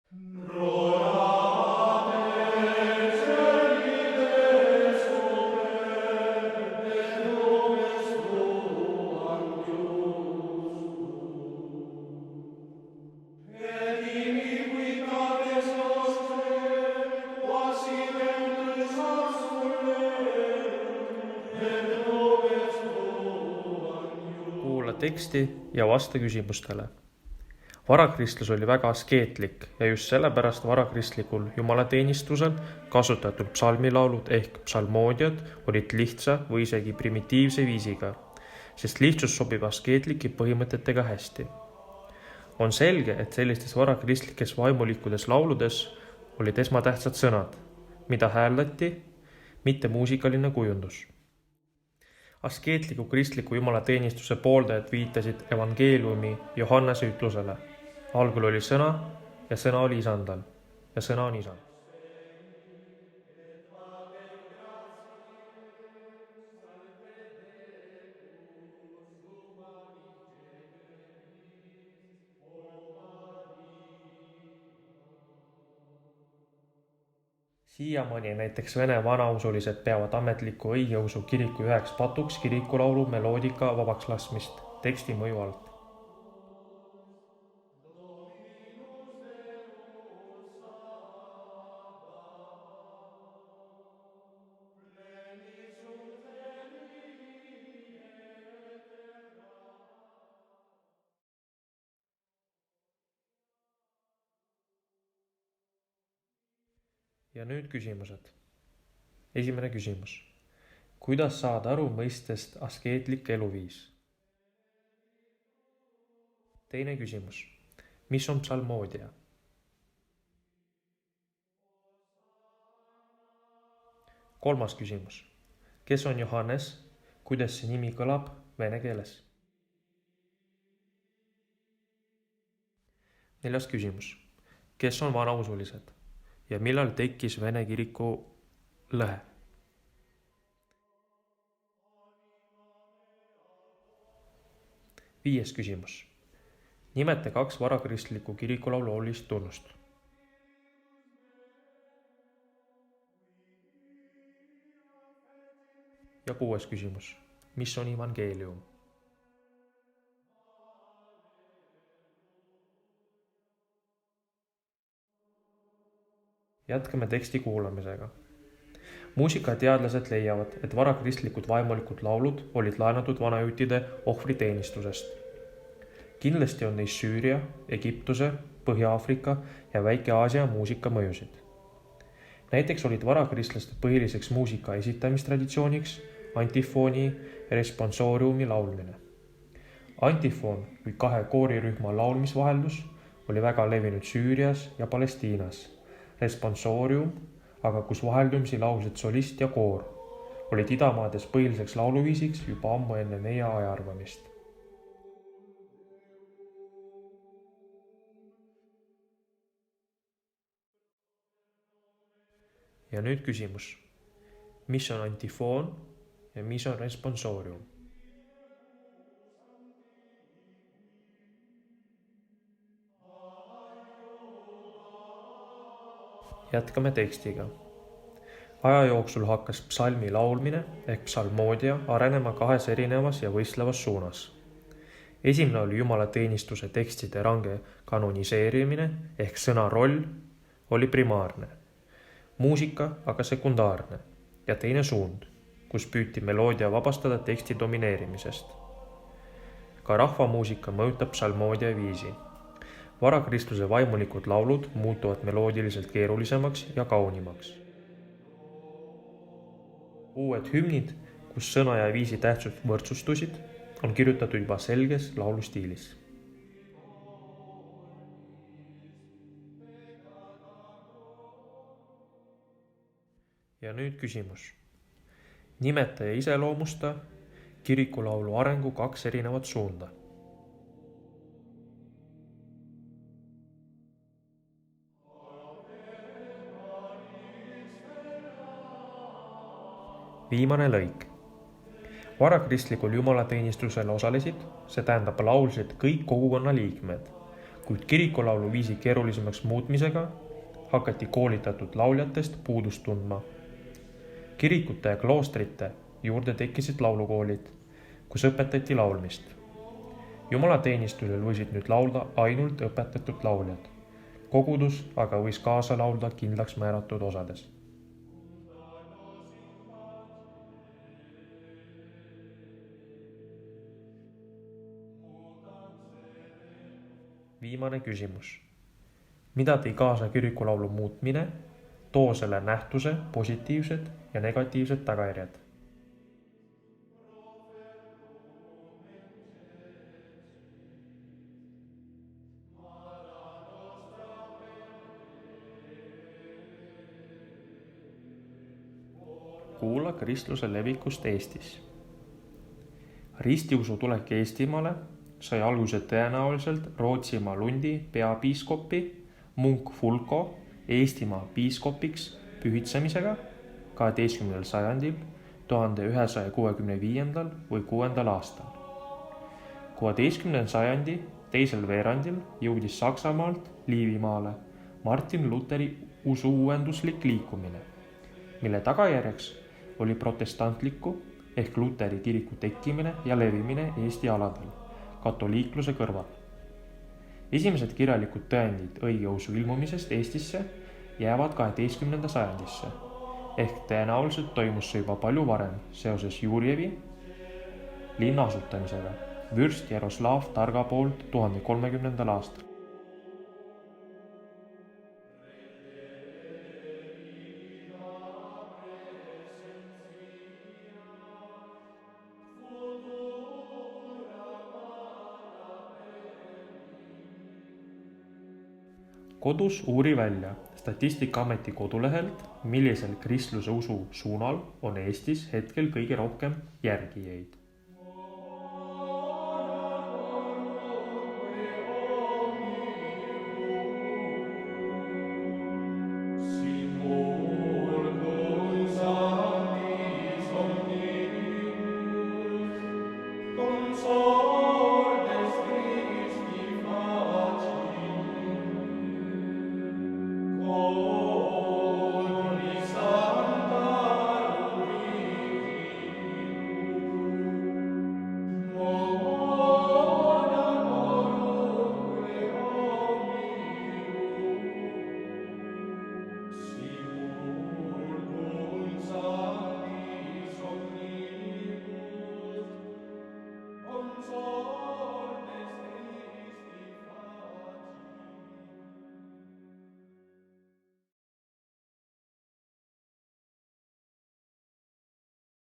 Kuula teksti ja vasta küsimustele. Varakristlus oli väga askeetlik ja just sellepärast varakristlikul jumalateenistusel kasutatud psalmilaulud ehk psalmoodiad olid lihtsa või isegi primitiivse viisiga, sest lihtsus sobib askeetlike põhimõtetega hästi. On selge, et sellistes varakristlikes vaimulikkudes lauludes olid esmatähtsad sõnad, mida hääldati, mitte muusikaline kujundus. Askeetliku kristliku jumalateenistuse pooldajad viitasid evangeeliumi Johannese ütlusele. Algul oli sõna ja sõna oli isandal ja sõna on isand. Siiamaani näiteks Vene vanausulised peavad ametliku õigeusu kiriku üheks patuks kirikulaulu meloodika vabaks laskmist teksti mõju alt. Ja nüüd küsimused. Esimene küsimus. Kuidas saada aru mõistest askeetlik eluviis? Teine küsimus. Mis on psalmoodia? Kolmas küsimus. Kes on Johannes? Kuidas see nimi kõlab vene keeles? Neljas küsimus. Kes on vanausulised? Ja millal tekkis Vene kiriku lõhe? Viies küsimus. Nimeta 2 varakristliku kirikulaulu olulist tunnust. Ja 6. küsimus. Mis on evangeelium? Jätkame teksti kuulamisega. Muusikateadlased leiavad, et varakristlikud vaimulikud laulud olid laenatud vanajutide ohvriteenistusest. Kindlasti on neis Süüria, Egiptuse, Põhja-Aafrika ja Väike-Aasia muusika mõjusid. Näiteks olid varakristlaste põhiliseks muusika esitamistraditsiooniks antifooni ja responsooriumi laulmine. Antifoon või 2 koorirühma laulmisvaheldus oli väga levinud Süürias ja Palestiinas. Responsoorium, aga kus vaheldumisi laulsid solist ja koor, olid idamaades põhiliseks lauluviisiks juba ammu enne meie ajaarvamist. Ja nüüd küsimus. Mis on antifoon ja mis on responsoorium? Jätkame tekstiga. Aja jooksul hakkas psalmi laulmine ehk psalmoodia arenema 2 erinevas ja võistlevas suunas. Esimene oli jumalateenistuse tekstide range kanoniseerimine ehk sõna roll oli primaarne, muusika aga sekundaarne ja teine suund, kus püüti meloodia vabastada teksti domineerimisest. Ka rahvamuusika mõjutab psalmoodia viisi. Varakristuse vaimulikud laulud muutuvad meloodiliselt keerulisemaks ja kaunimaks. Uued hümnid, kus sõna ja viisi tähtsust võrdsustusid, on kirjutatud juba selges laulustiilis. Ja nüüd küsimus. Nimeta ja iseloomusta kirikulaulu arengu 2 erinevat suunda. Viimane lõik. Varakristlikul jumalateenistusel osalesid, see tähendab laulsid kõik kogukonna liikmed, kuid kirikulaulu viisi keerulisemaks muutmisega hakati koolitatud lauljatest puudust tundma. Kirikute ja kloostrite juurde tekkisid laulukoolid, kus õpetati laulmist. Jumalateenistusel võisid nüüd laulda ainult õpetatud lauljad. Kogudus aga võis kaasa laulda kindlaks määratud osades. Viimane küsimus. Mida tõi kaasa kirikulaulu muutmine? Too selle nähtuse positiivsed ja negatiivsed tagajärjed. Kuula kristluse levikust Eestis. Ristiusu tulek Eestimaale sai alguse tõenäoliselt Rootsimaa Lundi peapiiskopi Munk Fulko Eestimaa piiskopiks pühitsemisega 12. sajandil 1165. või 6. aastal. 16. sajandi teisel veerandil jõudis Saksamaalt Liivimaale Martin Lutheri usuuuenduslik liikumine, mille tagajärjeks oli protestantliku ehk Lutheri kiriku tekkimine ja levimine Eesti aladel katoliikluse kõrval. Esimesed kirjalikud tõendid õigeusu ilmumisest Eestisse jäävad 12. sajandisse, ehk tõenäoliselt toimus see juba palju varem seoses Jurjevi linna asutamisega vürst Jaroslav Targa poolt 1030. aastal. Kodus uuri välja Statistikaameti kodulehelt, millisel kristluse usu suunal on Eestis hetkel kõige rohkem järgijaid. Oh